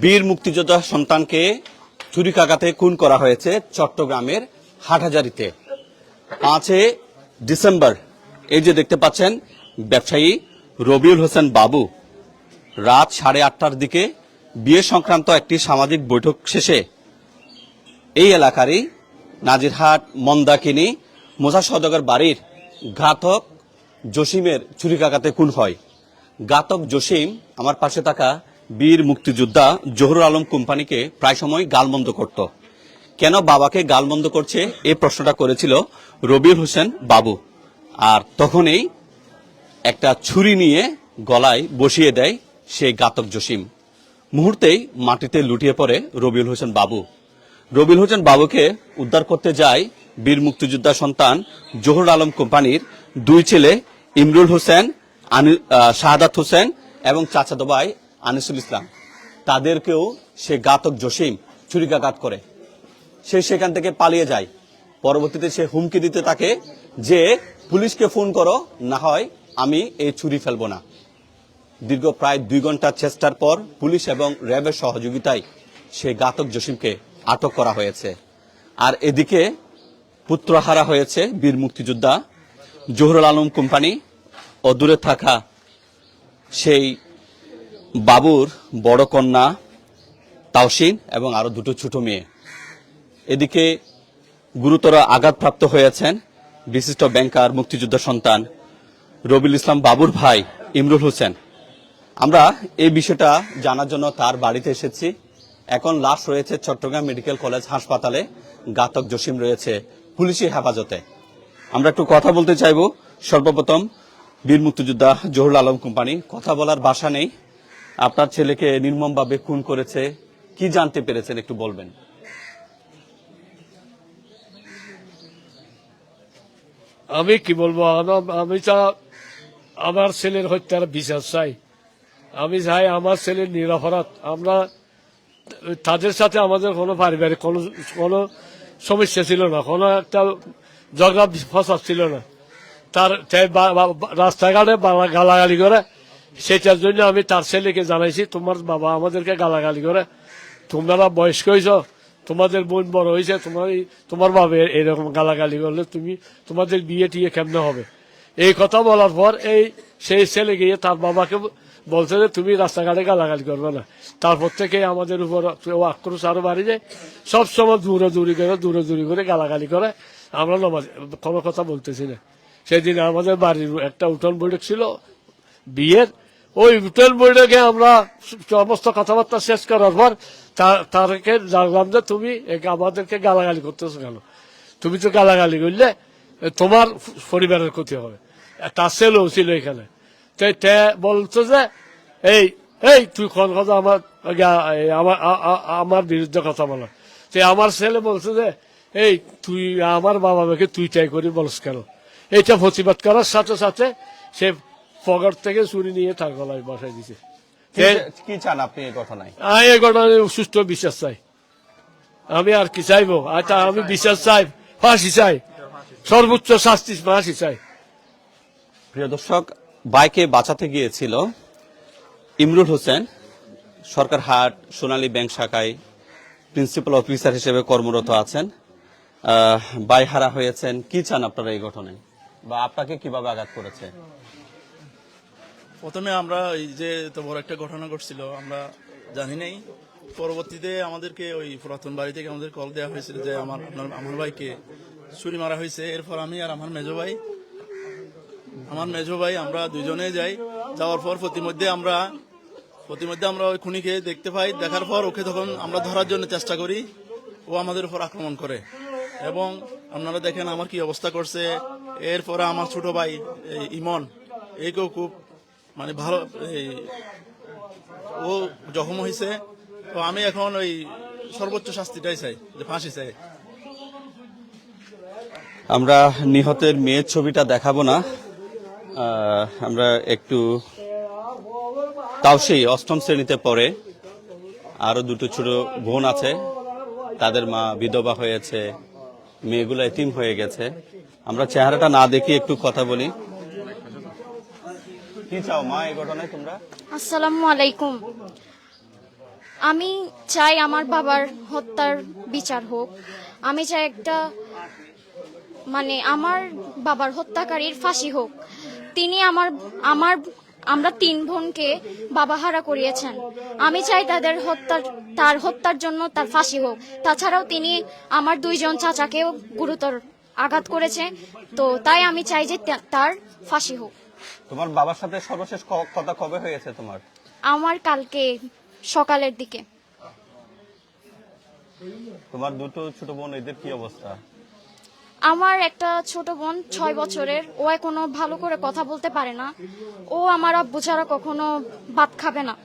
বীর মুক্তিযোদ্ধা সন্তানকে ছুরিকাঘাতে খুন করা হয়েছে চট্টগ্রামের হাটহাজারীতে। 5 ডিসেম্বর এই যে দেখতে পাচ্ছেন ব্যবসায়ী রবিউল হোসেন বাবু রাত 8:30টার দিকে বিয়ে সংক্রান্ত একটি সামাজিক বৈঠক শেষে এই এলাকারই নাজিরহাট মন্দাকিনী মোসা সওদাগর বাড়ির ঘাতক জসিমের ছুরিকাঘাতে খুন হয়। ঘাতক জসিম আমার পাশে থাকা বীর মুক্তিযোদ্ধা জহুরুল আলম কোম্পানিকে প্রায় সময় গালমন্দ করত। কেন বাবাকে গালমন্দ করছে এই প্রশ্নটা করেছিল রবিউল হোসেন বাবু, আর তখনই একটা ছুরি নিয়ে গলায় বসিয়ে দেয় সেই ঘাতক জসিম। মুহূর্তেই মাটিতে লুটিয়ে পড়ে রবিউল হোসেন বাবু। রবিউল হোসেন বাবুকে উদ্ধার করতে যায় বীর মুক্তিযোদ্ধা সন্তান জহুরুল আলম কোম্পানির 2 ছেলে ইমরুল হোসেন, শাহাদাত হোসেন এবং চাচাতো ভাই আনিসুল ইসলাম। তাদেরকেও সে ঘাতক জসিম ছুরিকাঘাত করে। সে সেখান থেকে পালিয়ে যায়। পরবর্তীতে সে হুমকি দিতে থাকে যে পুলিশকে ফোন করো, না হয় আমি এই ছুরি ফেলবো না। দীর্ঘ প্রায় 2 ঘন্টার চেষ্টার পর পুলিশ এবং র্যাবের সহযোগিতায় সেই ঘাতক জসিমকে আটক করা হয়েছে। আর এদিকে পুত্রহারা হয়েছে বীর মুক্তিযোদ্ধা জহুরুল আলম কোম্পানি ও দূরে থাকা সেই বাবুর বড় কন্যা তাওসিন এবং আরো 2 ছোট মেয়ে। এদিকে গুরুতর আঘাতপ্রাপ্ত হয়েছেন বিশিষ্ট ব্যাংকার মুক্তিযোদ্ধা সন্তান রবিউল ইসলাম বাবুর ভাই ইমরুল হোসেন। আমরা এই বিষয়টা জানার জন্য তার বাড়িতে এসেছি। এখন লাশ রয়েছে চট্টগ্রাম মেডিকেল কলেজ হাসপাতালে, ঘাতক জসিম রয়েছে পুলিশি হেফাজতে। আমরা একটু কথা বলতে চাইব। সর্বপ্রথম বীর মুক্তিযোদ্ধা জহুরুল আলম কোম্পানি, কথা বলার ভাষা নেই। আপনার ছেলেকে নির্মমভাবে খুন করেছে, কি জানতে পেরেছেন একটু বলবেন? আমি কি বলবো, আমি তো আমার ছেলের হত্যার বিচার চাই। আমি চাই আমার ছেলের নিরপরাধ। আমরা তাদের সাথে আমাদের কোনো পারিবারিক কোনো সমস্যা ছিল না, কোনো একটা ঝগড়া ফসাদ ছিল না। তার রাস্তাঘাটে গালাগালি করে, সেটার জন্য আমি তার ছেলেকে জানাইছি তোমার বাবা আমাদেরকে গালাগালি করে, তোমরা বয়স্ক হয়েছ, তোমাদের বোন বড় হয়েছে, তোমার বাবা এরকম গালাগালি করলে তোমাদের বিয়ে টিয়ে কেমনে হবে। এই কথা বলার পর সেই ছেলে গিয়ে তার বাবাকে বলছে যে তুমি রাস্তাঘাটে গালাগালি করবে না। তারপর থেকে আমাদের উপর আক্রোশ আরো বাড়ি যায়। সবসময় দূরে করে গালাগালি করে। আমরা কোনো কথা বলতেছি না। সেদিন আমাদের বাড়ির একটা উঠোন বৈঠক ছিল বিয়ের। ওই উঠোন বৈঠকে আমরা সমস্ত কথাবার্তা শেষ করার পর তারকে জানলাম যে তুমি আমাদেরকে গালাগালি করতেছো কেন? তুমি তো গালাগালি করলে তোমার পরিবারের ক্ষতি হবে। তার ছেলেও ছিল এখানে। বলতো যে তুই কোন কথা আমার বিরুদ্ধে কথা বলো। আমার ছেলে বলছে যে তুই আমার বাবা মাকে তুই টাই করি বলস কেন? এইটা প্রতিবাদ করার সাথে সাথে সে পকেট থেকে ছুরি নিয়ে তার গলায় বসাই দিছে। কি চান আপনি এই ঘটনায়? এই ঘটনায় সুষ্ঠু বিচার চাই। আমি আর কি চাইবো? আচ্ছা, আমি বিচার চাই, ফাঁসি চাই, সর্বোচ্চ শাস্তি ফাঁসি চাই। প্রিয় দর্শক, বাইকে বাঁচাতে গিয়েছিল ইমরুল হোসেন, সরকারহাট সোনালী ব্যাংক শাখায় প্রিন্সিপাল অফিসার হিসেবে কর্মরত আছেন। বাই হারা হয়েছেন। কি চান আপনারা এই ঘটনায়, বা আপনাকে কিভাবে আঘাত করেছে? প্রথমে আমরা এই যে এত বড় একটা ঘটনা ঘটছিল আমরা জানি নাই। পরবর্তীতে আমাদেরকে ওই পুরাতন বাড়ি থেকে আমাদের কল দেওয়া হয়েছিল যে আমার ভাইকে ছুরি মারা হয়েছে। এরপর আমি আর আমার মেজো ভাই আমরা দুজনে যাই। যাওয়ার পর প্রতিমধ্যে আমরা ওই খুনিকে দেখতে পাই। দেখার পর ওকে তখন আমরা ধরার জন্য চেষ্টা করি। ও আমাদের উপর আক্রমণ করে এবং আপনারা দেখেন আমার কি অবস্থা করছে। এরপরে আমার ছোট ভাই ইমন, একেও খুব ভালো ও জখম হয়েছে। তো আমি এখন ওই সর্বোচ্চ শাস্তিটাই চাই, যে ফাঁসি চাই। আমরা নিহতের মেয়ের ছবিটা দেখাবো না, আমরা একটু তাও সেই 8ম শ্রেণীতে পড়ে, আরো 2 ছোট বোন আছে, তাদের মা বিধবা হয়েছে, মেয়েগুলো এতিম হয়ে গেছে। আমরা চেহারাটা না দেখি একটু কথা বলি। কি চাও মা এই ঘটনায় তোমরা? আসসালামু আলাইকুম। আমি চাই আমার বাবার হত্যার বিচার হোক। আমি চাই একটা মানে আমার বাবার হত্যাকারীর ফাঁসি হোক। তিনি আমার আমার আমরা 3 বোনকে বাবা হারা করিয়েছেন। আমি চাই তার হত্যার জন্য তার ফাঁসি হোক। তাছাড়াও তিনি আমার 2 জন চাচাকেও গুরুতর আঘাত করেছে, তো তাই আমি চাই যে তার ফাঁসি হোক। তোমার বাবার সাথে সর্বশেষ কথা কবে হয়েছে তোমার? আমার কালকে সকালের দিকে। তোমার দুটো ছোট বোন, এদের কি অবস্থা? আমার একটা ছোট বোন 6 বছরের, ও এখনো ভালো করে কথা বলতে পারে না। ও আমার আব্বু ছাড়া কখনো ভাত খাবে না।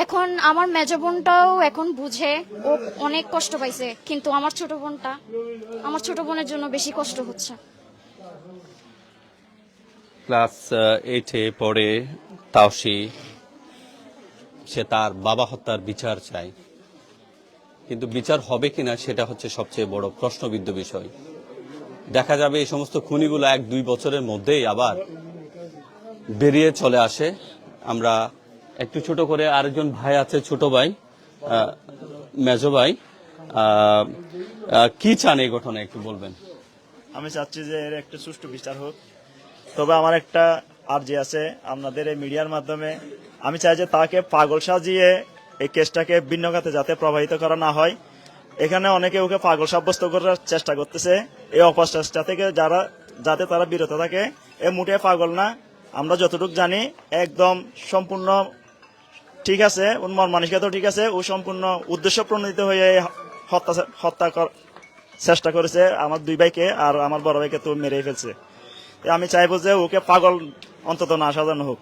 এখন আমার মেজ বোনটাও এখন বুঝে, ও অনেক কষ্ট পাইছে, কিন্তু আমার ছোট বোনের জন্য বেশি কষ্ট হচ্ছে। ক্লাস 8-এ পড়ে তাওসি, সে তার বাবা হত্যার বিচার চায়, কিন্তু বিচার হবে কিনা সেটা হচ্ছে সবচেয়ে বড় প্রশ্নবিদ্ধ বিষয়। দেখা যাবে এই সমস্ত খুনিগুলো 1-2 বছরের মধ্যেই আবার বেরিয়ে চলে আসে। আমরা একটু ছোট করে, আরেকজন ভাই আছে, ছোট ভাই, মেজো ভাই, কি চান এই ঘটনা একটু বলবেন? আমি চাচ্ছি যে এর একটা সুষ্ঠু বিচার হোক। তবে আমার একটা আর্জি আছে আপনাদের এই মিডিয়ার মাধ্যমে, আমি চাই যে তাকে পাগল সাজিয়ে এই কেসটাকে ভিন্ন খাতে যাতে প্রবাহিত করা না হয়। এখানে অনেকে ওকে পাগল সাব্যস্ত করার চেষ্টা করতেছে। এই অপচেষ্টা থেকে যাতে তারা বিরত থাকে। এ মুঠে পাগল না, আমরা যতটুকু জানি একদম সম্পূর্ণ ঠিক আছে, ওর মন মানসিকতা ঠিক আছে। ও সম্পূর্ণ উদ্দেশ্য প্রণোদিত হয়ে হত্যা চেষ্টা করেছে আমার 2 ভাইকে, আর আমার বড় ভাইকে তো মেরে ফেলছে। আমি চাইবো যে ওকে পাগল অন্তত না সাজানো হোক।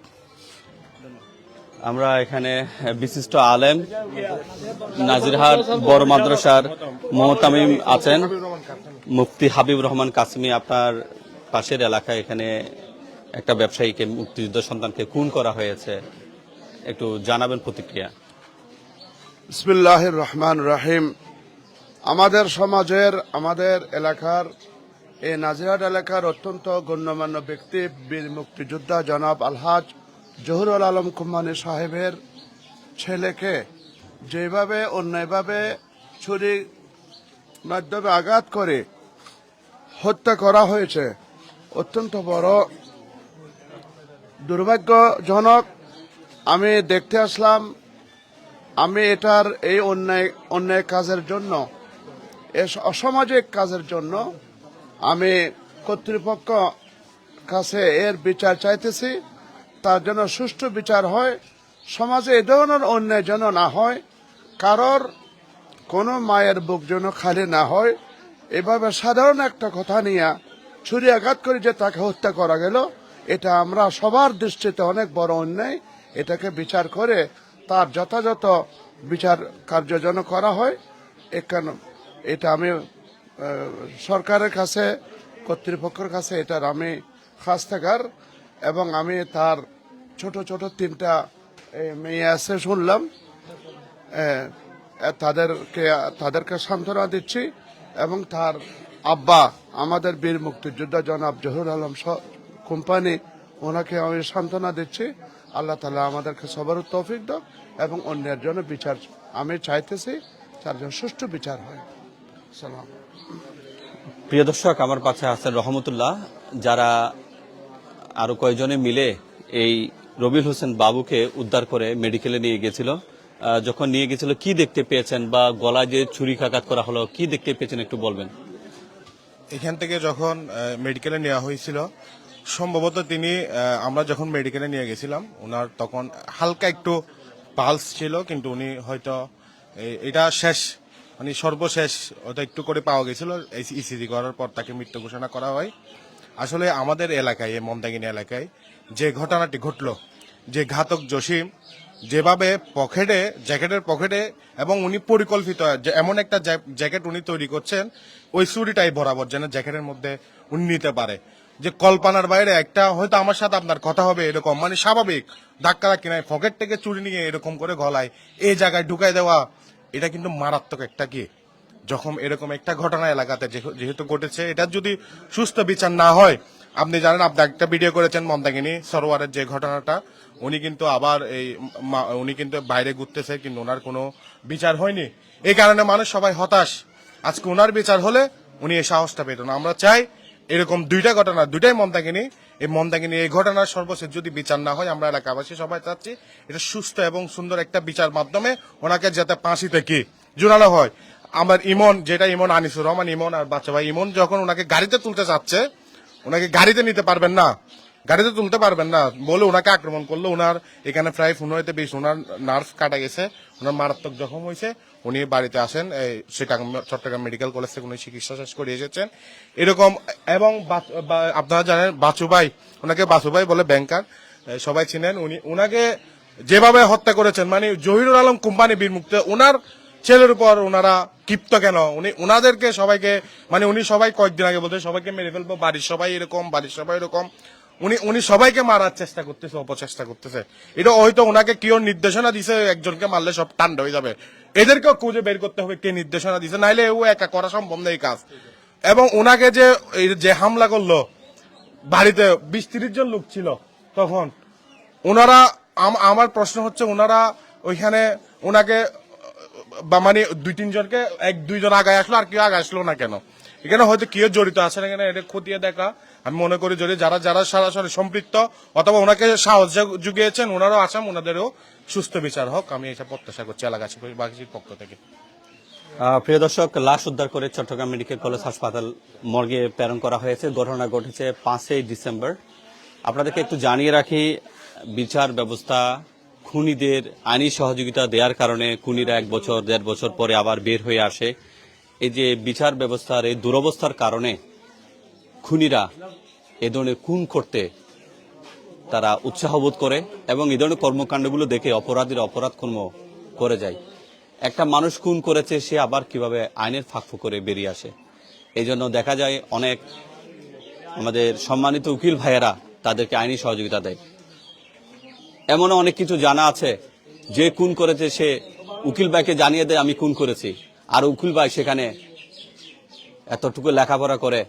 আমরা এখানে বিশিষ্ট আলেম নাজিরহাট বড় মাদ্রাসার মুহতামিম আছেন, মুফতি হাবিবুর রহমান কাসেমি। আপনার পাশের এলাকায় এখানে একটা ব্যবসায়ীকে, মুক্তিযুদ্ধ সন্তানকে খুন করা হয়েছে, একটু জানাবেন প্রতিক্রিয়া। বিসমিল্লাহির রহমান রহিম। আমাদের সমাজের, আমাদের এলাকার, এই নাজিরহাট এলাকার অত্যন্ত গণ্যমান্য ব্যক্তি বীর মুক্তিযোদ্ধা জনাব আলহাজ জহুরুল আলম কুম্মানী সাহেবের ছেলেকে যেভাবে অন্যায়ভাবে ছুরি মাধ্যমে আঘাত করে হত্যা করা হয়েছে, অত্যন্ত বড় দুর্ভাগ্যজনক। আমি দেখতে আসলাম, আমি এটার এই অন্যায় কাজের জন্য, এই অসামাজিক কাজের জন্য আমি কর্তৃপক্ষ কাছে এর বিচার চাইতেছি। তার জন্য সুষ্ঠু বিচার হয়, সমাজে এ ধরনের অন্যায় যেন না হয়, কারোর কোনো মায়ের বুক যেন খালি না হয়। এভাবে সাধারণ একটা কথা নিয়ে ছুরি আঘাত করে যে তাকে হত্যা করা গেল, এটা আমরা সবার দৃষ্টিতে অনেক বড় অন্যায়। এটাকে বিচার করে তার যথাযথ বিচার কার্য যেন করা হয়। এটা আমি সরকারের কাছে, কর্তৃপক্ষের কাছে এটার আমি খাস থাকার, এবং আমি তার ছোট ছোট 3টা মেয়ে আছে শুনলাম, তাদেরকে সান্ত্বনা দিচ্ছি। এবং তার আব্বা আমাদের বীর মুক্তিযোদ্ধা জনাব জহুরুল আলম কোম্পানি, ওনাকে আমি সান্ত্বনা দিচ্ছি। আল্লাহ তাআলা আমাদেরকে সবার তৌফিক দাও, এবং অন্যের জন্য বিচার আমি চাইতেছি, তার জন্য সুষ্ঠু বিচার হয়। সালাম। প্রিয় দর্শক, আমার পাশে আছেন রহমতুল্লাহ, যারা আরো কয়েকজনে মিলে এই রবিউল হোসেন বাবুকে উদ্ধার করে মেডিকেলে নিয়ে গেছিল। যখন নিয়ে গেছিল কি দেখতে পেয়েছেন, বা গলায় যে ছুরিকাঘাত করা হলো কি দেখতে পেয়েছেন একটু বলবেন? এখান থেকে যখন মেডিকেলে নেওয়া হয়েছিল, সম্ভবত আমরা যখন মেডিকেলে নিয়ে গেছিলাম, ওনার তখন হালকা একটু পালস ছিল, কিন্তু উনি হয়তো এটা শেষ, মানে সর্বশেষ হয়তো একটু করে পাওয়া গেছিল। ইসিজি করার পর তাকে মৃত্যু ঘোষণা করা হয়। আসলে আমাদের এলাকায়, এই মন্দাকিনী এলাকায় যে ঘটনাটি ঘটলো, যে ঘাতক জসিম যেভাবে জ্যাকেটের পকেটে, এবং উনি পরিকল্পিত এমন একটা জ্যাকেট উনি তৈরি করছেন, ওই চুরিটাই বরাবর যেন জ্যাকেটের মধ্যে উনি নিতে পারে। যে কল্পনার বাইরে একটা, হয়তো আমার সাথে আপনার কথা হবে এরকম, মানে স্বাভাবিক ধাক্কা নাই, পকেট থেকে চুরি নিয়ে এরকম করে গলায় এই জায়গায় ঢুকাই দেওয়া, এটা কিন্তু মারাত্মক একটা কি যখন এরকম একটা ঘটনা এলাকাতে যেহেতু ঘটেছে, এটার যদি সুস্থ বিচার না হয়, আপনি জানেন, আপনি একটা ভিডিও করেছেন মন্দাকিনী সরোয়ারের যে ঘটনাটা, উনি কিন্তু আবার উনি কিন্তু বাইরে ঘুরতেছে, কিন্তু ওনার কোনো বিচার হয়নি। এই কারণে মানুষ সবাই হতাশ। আজকে ওনার বিচার হলে উনি এই সাহসটা পেত না। আমরা চাই এরকম দুইটা ঘটনা, দুইটাই মন্দাকিনী, এই ঘটনার সর্বশেষ যদি বিচার না হয়, আমরা এলাকাবাসী সবাই চাচ্ছি এটা সুস্থ এবং সুন্দর একটা বিচার মাধ্যমে ওনাকে যাতে ফাঁসিতে কি ঝুলানো হয়। আমার ইমন আনিসুর রহমান ইমন আর বাচ্চা ভাই ইমন যখন ওনাকে গাড়িতে তুলতে চাচ্ছে, ওনাকে গাড়িতে নিতে পারবেন না, গাড়িতে তুলতে পারবেন না বলে ওনাকে আক্রমণ করলো। ওনার এখানে প্রায় 15-20 ওনার নার্ভ কাটা গেছে, ওনার মারাত্মক জখম হয়েছে। উনি বাড়িতে আসেন, চট্টগ্রাম মেডিকেল কলেজ থেকে উনি চিকিৎসা শেষ করে এসেছেন এরকম। এবং আপনারা জানেন বাচু ভাই, ওনাকে বাচু ভাই বলে, ব্যাংকার, সবাই চিনেন। উনাকে যেভাবে হত্যা করেছেন, মানে জহিরুল আলম কোম্পানি বীরমুক্ত, ওনার ছেলের উপর ওনারা ক্ষিপ্ত কেন? উনাদেরকে সবাইকে, মানে উনি সবাই কয়েকদিন আগে বলতে সবাইকে মেরে ফেলবো, বাড়ির সবাই এরকম, উনি সবাইকে মারার চেষ্টা করতেছে, অপচেষ্টা করতেছে। এটা হয়তো ওনাকে কেউ নির্দেশনা দিছে, একজনকে মারলে সব ঠান্ডা হয়ে যাবে, এদেরকেও খুঁজে বের করতে হবে কে নির্দেশনা দিছে, নাইলে ও একা করা সম্ভব না এই কাজ। এবং ওনাকে যে হামলা করলো, বাড়িতে 20-30 জন লোক ছিল তখন, ওনারা, আমার প্রশ্ন হচ্ছে ওনারা ওইখানে ওনাকে মানে 2-3 জনকে 1-2 জন আগায় আসলো, আর কেউ আগায় আসলো না কেন? এখানে হয়তো কেউ জড়িত আছে না, এখানে এটা খতিয়ে দেখা। আমি মনে করি যদি যারা সরাসরি সম্পৃক্ত অথবা ওনাকে সাহস জুগিয়েছেন, ওনারও আসাম, ওনাদেরও সুস্থ বিচার হোক, আমি এটা প্রত্যাশা করছি এলাকাবাসীর পক্ষ থেকে। প্রিয় দর্শক, লাশ উদ্ধার করে চট্টগ্রাম মেডিকেল কলেজ হাসপাতাল মর্গে প্রেরণ করা হয়েছে। ঘটনা ঘটেছে 5 ডিসেম্বর। আপনাদেরকে একটু জানিয়ে রাখি, বিচার ব্যবস্থা খুনিদের আইনি সহযোগিতা দেওয়ার কারণে খুনিরা 1 বছর 1.5 বছর পরে আবার বের হয়ে আসে। এই যে বিচার ব্যবস্থার এই দুরবস্থার কারণে খুনিরা এ ধরনের খুন করতে তারা উৎসাহ বোধ করে এবং এই ধরনের কর্মকাণ্ডগুলো দেখে অপরাধীরা অপরাধ কর্ম করে যায়। একটা মানুষ খুন করেছে, সে আবার কিভাবে আইনের ফাঁক করে বেরিয়ে আসে। এই জন্য দেখা যায় অনেক আমাদের সম্মানিত উকিল ভাইয়েরা তাদেরকে আইনি সহযোগিতা দেয়। এমনও অনেক কিছু জানা আছে, যে খুন করেছে সে উকিল ভাইকে জানিয়ে দেয় আমি খুন করেছি, আর উকিল ভাই সেখানে এতটুকু লেখাপড়া করে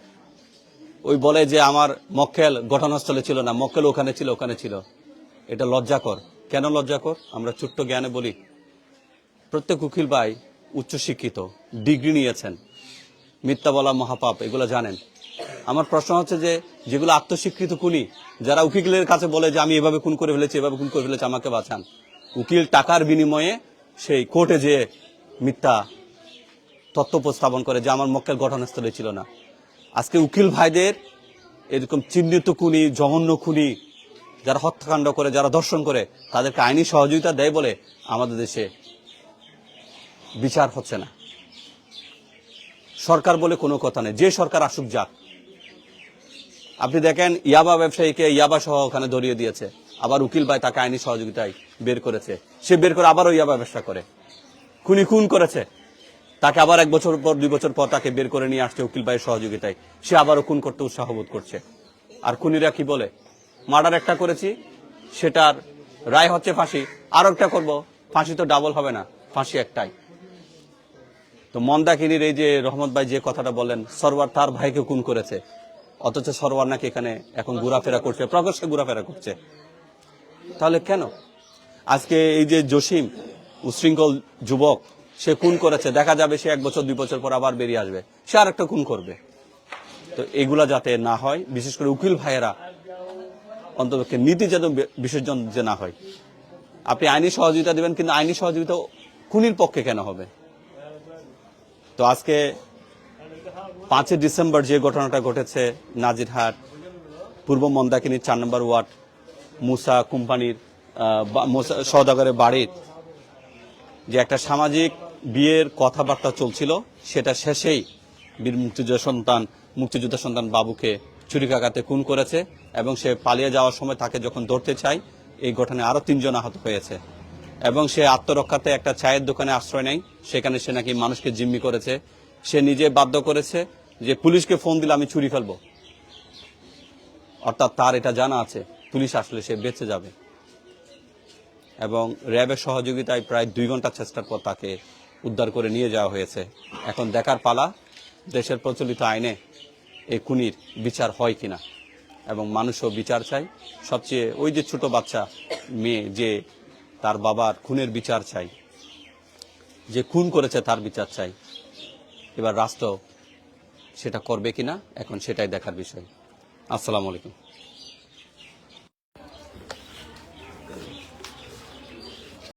ওই বলে যে আমার মক্কেল ঘটনাস্থলে ছিল না, মক্কেল ওখানে ছিল। এটা লজ্জাকর। কেন লজ্জাকর? আমরা ছোট্ট জ্ঞানে বলি, প্রত্যেক উকিল ভাই উচ্চশিক্ষিত, ডিগ্রি নিয়েছেন, মিথ্যা বলা মহাপাপ, এগুলো জানেন। আমার প্রশ্ন হচ্ছে যে যেগুলো আত্মস্বীকৃত খুনি, যারা উকিলের কাছে বলে যে আমি এভাবে খুন করে ফেলেছি, আমাকে বাঁচান, উকিল টাকার বিনিময়ে সেই কোর্টে যেয়ে মিথ্যা তথ্য উপস্থাপন করে যে আমার মক্কেল ঘটনাস্থলে ছিল না। আজকে উকিল ভাইদের এরকম চিহ্নিত খুনি, জঘন্য খুনি, যারা হত্যাকাণ্ড করে, যারা ধর্ষণ করে, তাদেরকে আইনি সহযোগিতা দেয় বলে আমাদের দেশে বিচার হচ্ছে না। সরকার বলে কোনো কথা নেই, যে সরকার আসুক যাক। আপনি দেখেন ইয়াবা ব্যবসায়ীকে ইয়াবা সহ ওখানে ধরিয়ে দিয়েছে, আবার উকিল ভাই তাকে আইনি সহযোগিতায় বের করেছে, সে বের করে আবারও ইয়াবা ব্যবসা করে। খুনি খুন করেছে, তাকে আবার 1 বছর পর 2 বছর পর তাকে বের করে নিয়ে আসছে উকিল ভাইয়ের সহযোগিতায়, সে আবারও খুন করতে উৎসাহ বোধ করছে। আর খুনিরা কি বলে, মার্ডার একটা করেছি, সেটার রায় হচ্ছে ফাঁসি, আরো একটা করবো, ফাঁসি তো ডাবল হবে না, ফাঁসি একটাই। তো মন্দাকিনীর এই যে রহমত ভাই যে কথাটা বলেন, সরওয়ার তার ভাইকে খুন করেছে, অথচ সরওয়ার নাকি এখানে এখন ঘোরাফেরা করছে, প্রকাশ্যে ঘোরাফেরা করছে। তাহলে কেন? আজকে এই যে জসিম, উশৃঙ্খল যুবক, সে খুন করেছে, দেখা যাবে সে 1 বছর 2 বছর পর আবার বেরিয়ে আসবে, সে আর একটা খুন করবে। তো এগুলা যাতে না হয়, বিশেষ করে উকিল ভাইয়েরা অন্তপক্ষে নীতি যেন বিসর্জন যে না হয়। আপনি আইনি সহযোগিতা দিবেন, কিন্তু আইনি সহযোগিতা খুনির পক্ষে কেন হবে? তো আজকে 5 ডিসেম্বর যে ঘটনাটা ঘটেছে নাজিরহাট পূর্ব মন্দাকিনীর 4 নম্বর ওয়ার্ড মুসা কোম্পানির সওদাগরের বাড়ির যে একটা সামাজিক বিয়ের কথাবার্তা চলছিল, সেটা শেষেই বীর মুক্তিযোদ্ধা সন্তান বাবুকে ছুরিকাঘাতে খুন করেছে এবং সে পালিয়ে যাওয়ার সময় তাকে যখন ধরতে চায়, এই ঘটনায় আরো 3 জন আহত হয়েছে। এবং সে আত্মরক্ষাতে একটা চায়ের দোকানে আশ্রয় নেয়, সেখানে সে নাকি মানুষকে জিম্মি করেছে। সে নিজে বাধ্য করেছে যে পুলিশকে ফোন দিলে আমি ছুরি ফেলবো, অর্থাৎ তার এটা জানা আছে পুলিশ আসলে সে বেঁচে যাবে। এবং র্যাবের সহযোগিতায় প্রায় 2 ঘন্টা চেষ্টার পর তাকে উদ্ধার করে নিয়ে যাওয়া হয়েছে। এখন দেখার পালা দেশের প্রচলিত আইনে এই খুনির বিচার হয় কিনা। এবং মানুষও বিচার চাই। সবচেয়ে ওই যে ছোট বাচ্চা মেয়ে যে তার বাবার খুনের বিচার চাই, যে খুন করেছে তার বিচার চাই। এবার রাষ্ট্র সেটা করবে কিনা এখন সেটাই দেখার বিষয়। আসসালামু আলাইকুম।